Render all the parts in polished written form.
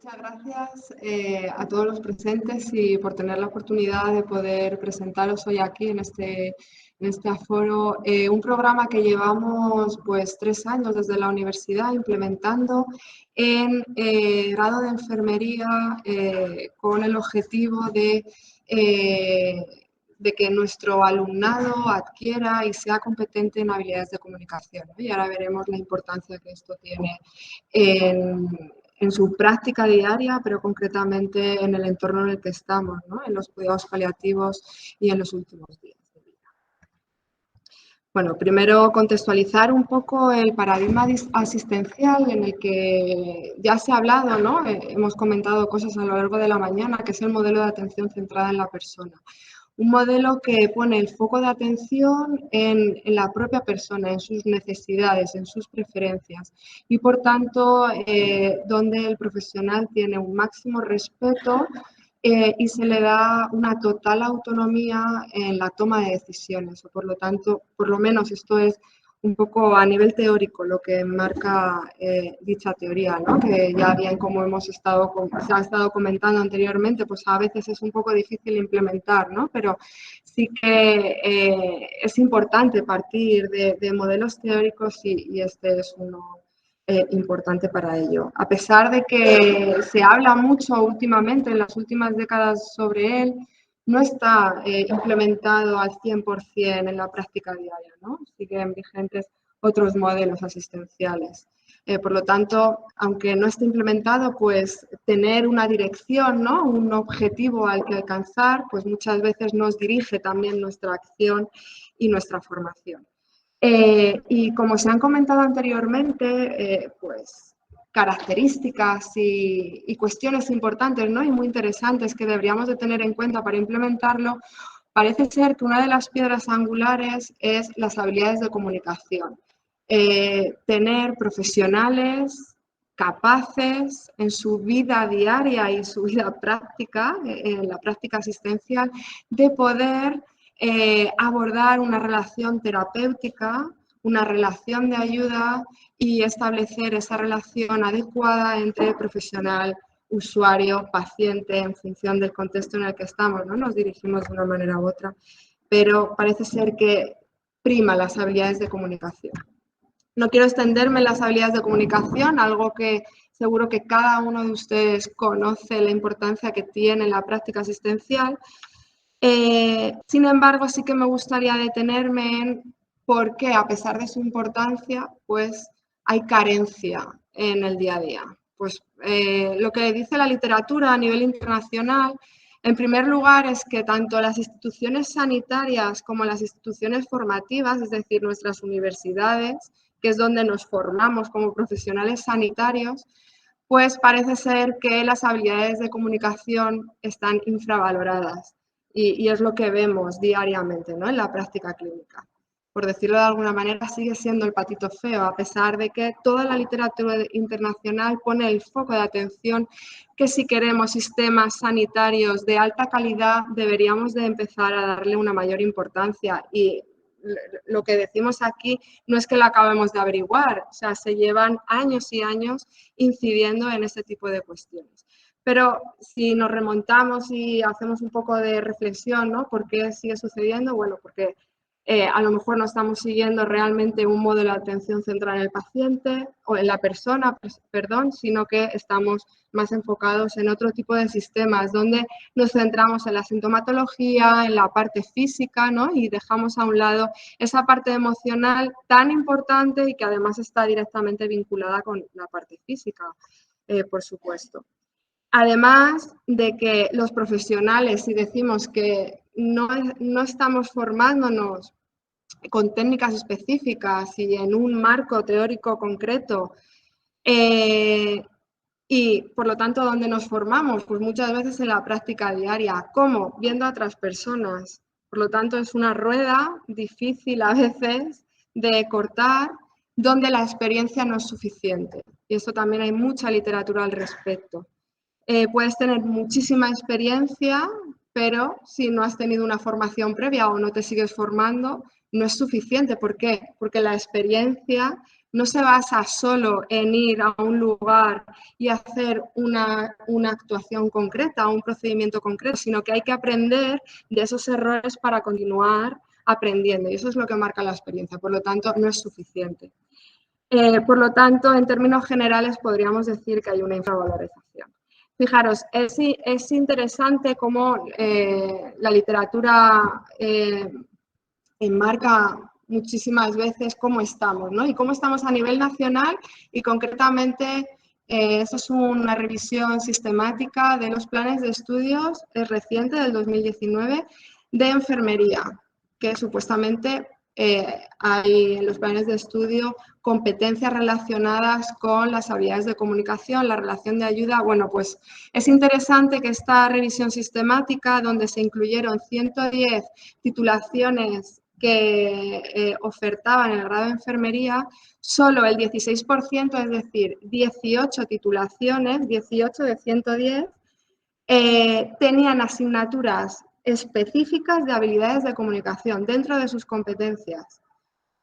Muchas gracias a todos los presentes y por tener la oportunidad de poder presentaros hoy aquí en este aforo un programa que llevamos pues 3 años desde la universidad implementando en grado de enfermería con el objetivo eh, de que nuestro alumnado adquiera y sea competente en habilidades de comunicación, ¿no? Y ahora veremos la importancia que esto tiene en su práctica diaria, pero concretamente en el entorno en el que estamos, ¿no? En los cuidados paliativos y en los últimos días de vida. Bueno, primero contextualizar un poco el paradigma asistencial en el que ya se ha hablado, ¿no? Hemos comentado cosas a lo largo de la mañana, que es el modelo de atención centrada en la persona. Un modelo que pone el foco de atención en la propia persona, en sus necesidades, en sus preferencias y, por tanto, donde el profesional tiene un máximo respeto y se le da una total autonomía en la toma de decisiones. O por lo tanto, por lo menos esto es un poco a nivel teórico lo que marca dicha teoría, ¿no? Que ya bien como se ha estado comentando anteriormente, pues a veces es un poco difícil implementar, ¿no? Pero sí que es importante partir de modelos teóricos y este es uno importante para ello. A pesar de que se habla mucho últimamente, en las últimas décadas sobre él, no está implementado al 100% en la práctica diaria, ¿no? Siguen vigentes otros modelos asistenciales. Por lo tanto, aunque no esté implementado, pues tener una dirección, ¿no? Un objetivo al que alcanzar, pues muchas veces nos dirige también nuestra acción y nuestra formación. Y como se han comentado anteriormente, pues características y cuestiones importantes, ¿no? Y muy interesantes que deberíamos de tener en cuenta para implementarlo, parece ser que una de las piedras angulares es las habilidades de comunicación. Tener profesionales capaces en su vida diaria y su vida práctica, en la práctica asistencial, de poder abordar una relación terapéutica, una relación de ayuda y establecer esa relación adecuada entre profesional, usuario, paciente, en función del contexto en el que estamos, ¿no? Nos dirigimos de una manera u otra, pero parece ser que prima las habilidades de comunicación. No quiero extenderme en las habilidades de comunicación, algo que seguro que cada uno de ustedes conoce la importancia que tiene en la práctica asistencial. Sin embargo, sí que me gustaría detenerme en por qué, a pesar de su importancia, pues hay carencia en el día a día. Pues lo que dice la literatura a nivel internacional, en primer lugar, es que tanto las instituciones sanitarias como las instituciones formativas, es decir, nuestras universidades, que es donde nos formamos como profesionales sanitarios, pues parece ser que las habilidades de comunicación están infravaloradas y es lo que vemos diariamente, ¿no? En la práctica clínica. Por decirlo de alguna manera, sigue siendo el patito feo, a pesar de que toda la literatura internacional pone el foco de atención que si queremos sistemas sanitarios de alta calidad deberíamos de empezar a darle una mayor importancia y lo que decimos aquí no es que lo acabemos de averiguar, o sea, se llevan años y años incidiendo en este tipo de cuestiones. Pero si nos remontamos y hacemos un poco de reflexión, ¿no? ¿Por qué sigue sucediendo? Bueno, porque a lo mejor no estamos siguiendo realmente un modelo de atención centrada en el paciente o en la persona, perdón, sino que estamos más enfocados en otro tipo de sistemas donde nos centramos en la sintomatología, en la parte física, ¿no? Y dejamos a un lado esa parte emocional tan importante y que además está directamente vinculada con la parte física, por supuesto. Además de que los profesionales, si decimos que no estamos formándonos con técnicas específicas y en un marco teórico concreto, y por lo tanto, ¿dónde nos formamos? Pues muchas veces en la práctica diaria. ¿Cómo? Viendo a otras personas. Por lo tanto, es una rueda difícil a veces de cortar, donde la experiencia no es suficiente. Y eso también hay mucha literatura al respecto. Puedes tener muchísima experiencia, pero si no has tenido una formación previa o no te sigues formando, no es suficiente. ¿Por qué? Porque la experiencia no se basa solo en ir a un lugar y hacer una actuación concreta, un procedimiento concreto, sino que hay que aprender de esos errores para continuar aprendiendo. Y eso es lo que marca la experiencia. Por lo tanto, no es suficiente. Por lo tanto, en términos generales, podríamos decir que hay una infravalorización. Fijaros, es interesante cómo la literatura enmarca muchísimas veces cómo estamos, ¿no? Y cómo estamos a nivel nacional y concretamente eso es una revisión sistemática de los planes de estudios reciente del 2019 de enfermería, que supuestamente hay en los planes de estudio competencias relacionadas con las habilidades de comunicación, la relación de ayuda. Bueno, pues es interesante que esta revisión sistemática, donde se incluyeron 110 titulaciones que ofertaban el grado de enfermería, solo el 16%, es decir, 18 titulaciones, 18 de 110, tenían asignaturas específicas de habilidades de comunicación dentro de sus competencias,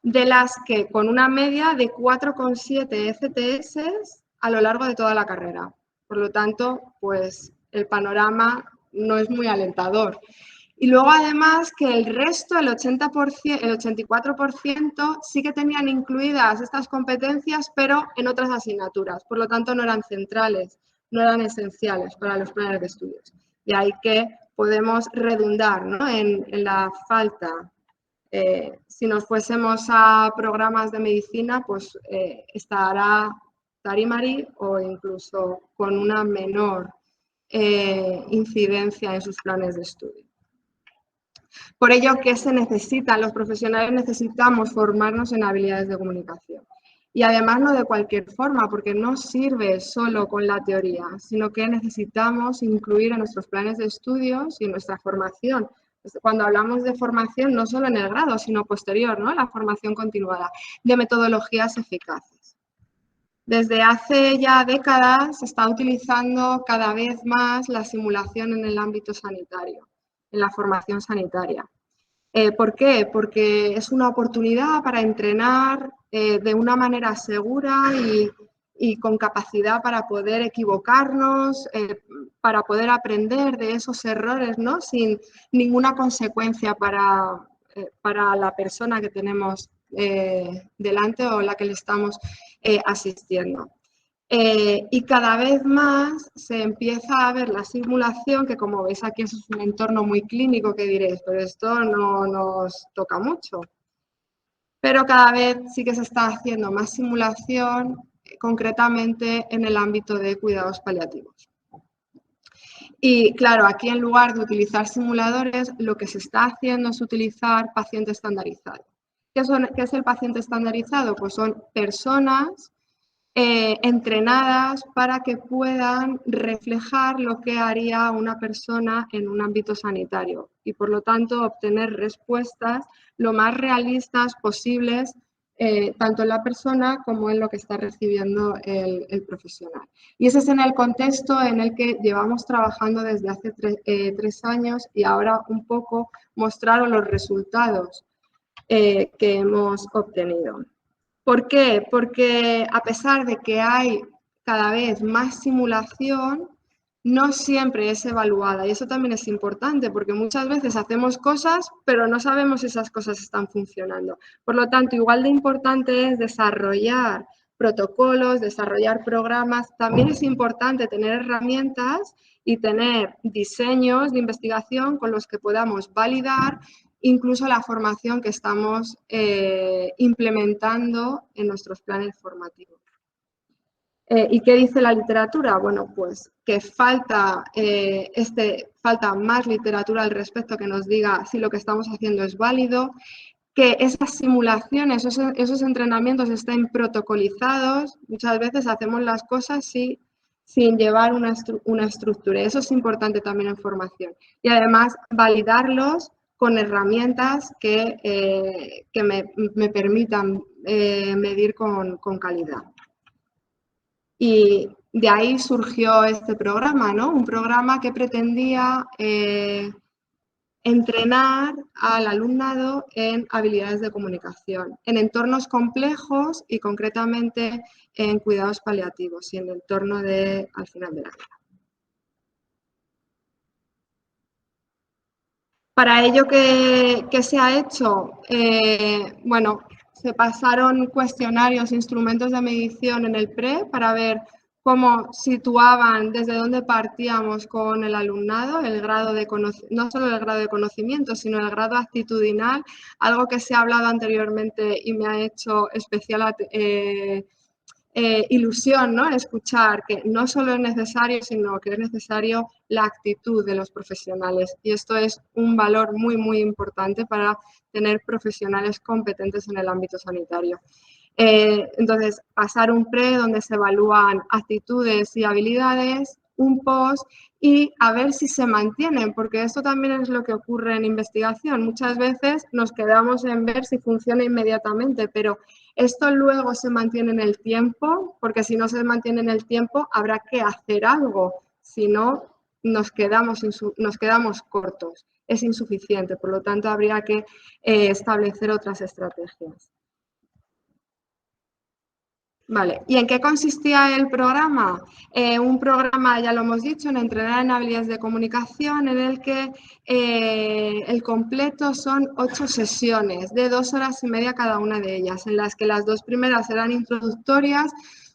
de las que con una media de 4,7 ECTS a lo largo de toda la carrera. Por lo tanto, pues el panorama no es muy alentador. Y luego además que el resto, el 80%, el 84%, sí que tenían incluidas estas competencias, pero en otras asignaturas. Por lo tanto, no eran centrales, no eran esenciales para los planes de estudios. Y ahí que podemos redundar, ¿no?, en la falta. Si nos fuésemos a programas de medicina, pues estará tarimari o incluso con una menor incidencia en sus planes de estudio. Por ello, ¿qué se necesita? Los profesionales necesitamos formarnos en habilidades de comunicación. Y además no de cualquier forma, porque no sirve solo con la teoría, sino que necesitamos incluir en nuestros planes de estudios y en nuestra formación. Cuando hablamos de formación, no solo en el grado, sino posterior, ¿no?, la formación continuada, de metodologías eficaces. Desde hace ya décadas se está utilizando cada vez más la simulación en el ámbito sanitario, en la formación sanitaria. ¿Por qué? Porque es una oportunidad para entrenar de una manera segura y con capacidad para poder equivocarnos, para poder aprender de esos errores, ¿no?, sin ninguna consecuencia para la persona que tenemos delante o la que le estamos asistiendo. Y cada vez más se empieza a ver la simulación, que como veis aquí es un entorno muy clínico, que diréis, pero esto no nos toca mucho. Pero cada vez sí que se está haciendo más simulación, concretamente en el ámbito de cuidados paliativos. Y claro, aquí en lugar de utilizar simuladores, lo que se está haciendo es utilizar paciente estandarizado. ¿Qué es el paciente estandarizado? Pues son personas entrenadas para que puedan reflejar lo que haría una persona en un ámbito sanitario y, por lo tanto, obtener respuestas lo más realistas posibles, tanto en la persona como en lo que está recibiendo el profesional. Y ese es en el contexto en el que llevamos trabajando desde hace 3 años y ahora un poco mostraros los resultados que hemos obtenido. ¿Por qué? Porque a pesar de que hay cada vez más simulación, no siempre es evaluada. Y eso también es importante, porque muchas veces hacemos cosas, pero no sabemos si esas cosas están funcionando. Por lo tanto, igual de importante es desarrollar protocolos, desarrollar programas. También es importante tener herramientas y tener diseños de investigación con los que podamos validar incluso la formación que estamos implementando en nuestros planes formativos. ¿Y qué dice la literatura? Bueno, pues que falta más literatura al respecto que nos diga si lo que estamos haciendo es válido, que esas simulaciones, esos entrenamientos estén protocolizados. Muchas veces hacemos las cosas sin llevar una estructura. Eso es importante también en formación. Y además validarlos con herramientas que me permitan medir con calidad. Y de ahí surgió este programa, ¿no? Un programa que pretendía entrenar al alumnado en habilidades de comunicación, en entornos complejos y concretamente en cuidados paliativos y en el entorno al final de la vida. Para ello, ¿qué se ha hecho? Bueno, se pasaron cuestionarios, instrumentos de medición en el PRE para ver cómo situaban, desde dónde partíamos con el alumnado, el grado de no solo el grado de conocimiento, sino el grado actitudinal, algo que se ha hablado anteriormente y me ha hecho especial ilusión, ¿no? Escuchar que no solo es necesario, sino que es necesario la actitud de los profesionales. Y esto es un valor muy, muy importante para tener profesionales competentes en el ámbito sanitario. Entonces, pasar un pre donde se evalúan actitudes y habilidades, un post y a ver si se mantienen, porque esto también es lo que ocurre en investigación. Muchas veces nos quedamos en ver si funciona inmediatamente, pero esto luego se mantiene en el tiempo, porque si no se mantiene en el tiempo habrá que hacer algo, si no nos quedamos cortos, es insuficiente, por lo tanto habría que establecer otras estrategias. Vale, ¿y en qué consistía el programa? Un programa, ya lo hemos dicho, en entrenar en habilidades de comunicación, en el que el completo son 8 sesiones de 2 horas y media cada una de ellas, en las que las 2 primeras eran introductorias,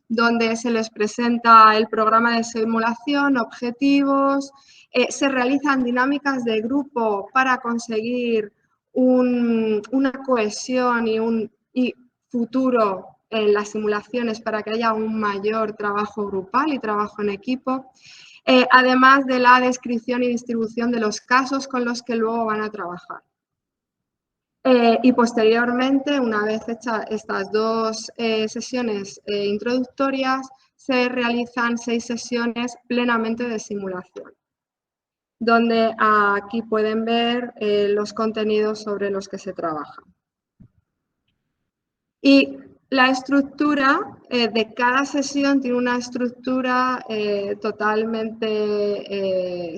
donde se les presenta el programa de simulación, objetivos, se realizan dinámicas de grupo para conseguir una cohesión y un futuro en las simulaciones para que haya un mayor trabajo grupal y trabajo en equipo, además de la descripción y distribución de los casos con los que luego van a trabajar. Y posteriormente, una vez hechas estas 2 sesiones introductorias, se realizan 6 sesiones plenamente de simulación, donde aquí pueden ver los contenidos sobre los que se trabaja. Y la estructura de cada sesión tiene una estructura totalmente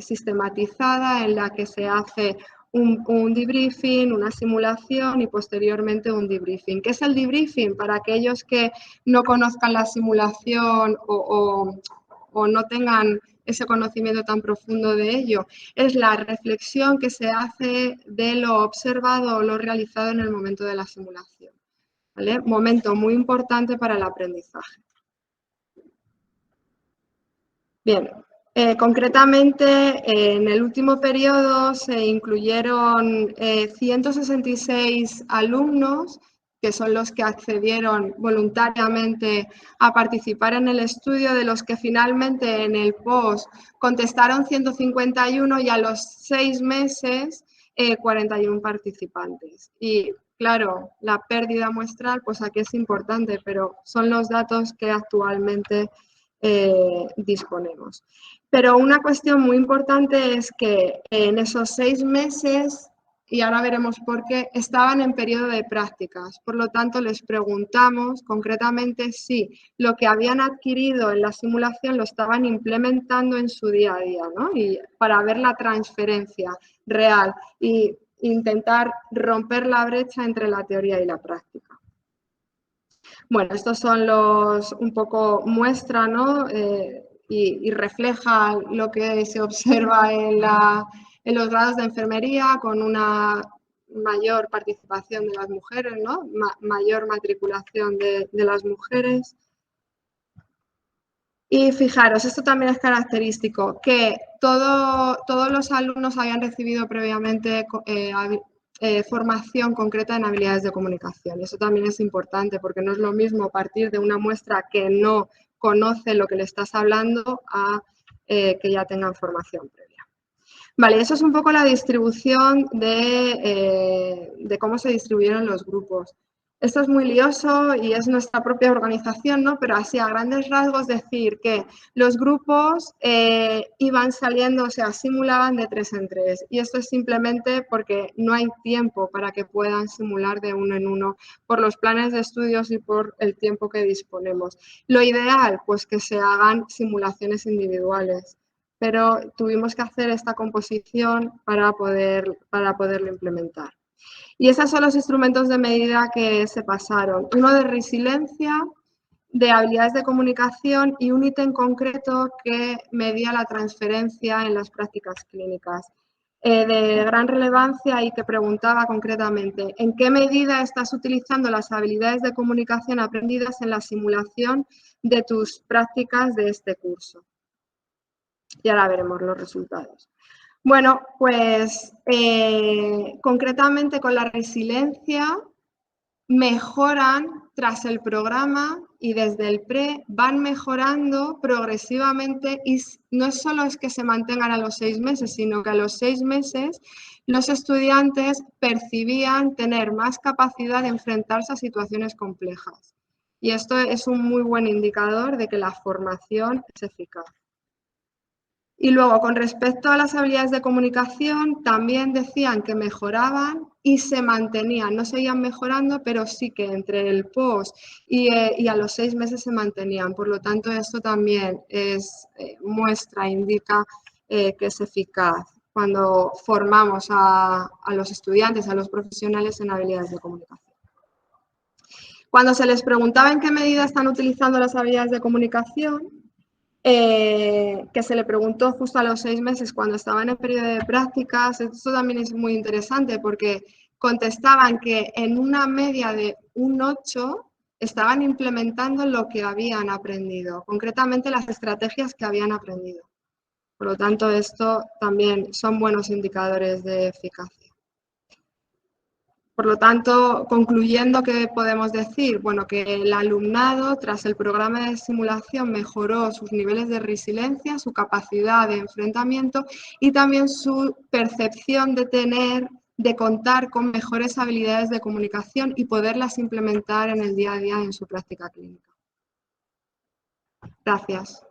sistematizada en la que se hace un debriefing, una simulación y posteriormente un debriefing. ¿Qué es el debriefing? Para aquellos que no conozcan la simulación o no tengan ese conocimiento tan profundo de ello, es la reflexión que se hace de lo observado o lo realizado en el momento de la simulación. ¿Vale? Momento muy importante para el aprendizaje. Bien, concretamente en el último periodo se incluyeron 166 alumnos, que son los que accedieron voluntariamente a participar en el estudio, de los que finalmente en el post contestaron 151 y a los 6 meses 41 participantes. Y claro, la pérdida muestral, pues aquí es importante, pero son los datos que actualmente disponemos. Pero una cuestión muy importante es que en esos 6 meses, y ahora veremos por qué, estaban en periodo de prácticas. Por lo tanto, les preguntamos concretamente si lo que habían adquirido en la simulación lo estaban implementando en su día a día, ¿no? Y para ver la transferencia real e intentar romper la brecha entre la teoría y la práctica. Bueno, estos son un poco muestra, ¿no? Y refleja lo que se observa en los grados de enfermería, con una mayor participación de las mujeres, ¿no? Mayor matriculación de las mujeres. Y fijaros, esto también es característico, que todos los alumnos habían recibido previamente formación concreta en habilidades de comunicación. Y eso también es importante, porque no es lo mismo partir de una muestra que no conoce lo que le estás hablando a que ya tengan formación previa. Vale, eso es un poco la distribución de cómo se distribuyeron los grupos. Esto es muy lioso y es nuestra propia organización, ¿no? Pero así a grandes rasgos decir que los grupos iban saliendo, o sea, simulaban de 3 en 3. Y esto es simplemente porque no hay tiempo para que puedan simular de 1 en 1 por los planes de estudios y por el tiempo que disponemos. Lo ideal, pues que se hagan simulaciones individuales. pero tuvimos que hacer esta composición para poderlo implementar. Y esos son los instrumentos de medida que se pasaron. Uno de resiliencia, de habilidades de comunicación y un ítem concreto que medía la transferencia en las prácticas clínicas. De gran relevancia y que preguntaba concretamente ¿en qué medida estás utilizando las habilidades de comunicación aprendidas en la simulación de tus prácticas de este curso? Y ahora veremos los resultados. Bueno, pues concretamente con la resiliencia mejoran tras el programa y desde el pre van mejorando progresivamente y no es solo es que se mantengan a los 6 meses, sino que a los 6 meses los estudiantes percibían tener más capacidad de enfrentarse a situaciones complejas. Y esto es un muy buen indicador de que la formación es eficaz. Y luego, con respecto a las habilidades de comunicación, también decían que mejoraban y se mantenían. No seguían mejorando, pero sí que entre el post y a los 6 meses se mantenían. Por lo tanto, esto también es indica que es eficaz cuando formamos a los estudiantes, a los profesionales en habilidades de comunicación. Cuando se les preguntaba en qué medida están utilizando las habilidades de comunicación, que se le preguntó justo a los 6 meses cuando estaban en periodo de prácticas. Esto también es muy interesante porque contestaban que en una media de un 8 estaban implementando lo que habían aprendido, concretamente las estrategias que habían aprendido. Por lo tanto, esto también son buenos indicadores de eficacia. Por lo tanto, concluyendo, ¿qué podemos decir? Bueno, que el alumnado, tras el programa de simulación, mejoró sus niveles de resiliencia, su capacidad de enfrentamiento y también su percepción de contar con mejores habilidades de comunicación y poderlas implementar en el día a día en su práctica clínica. Gracias.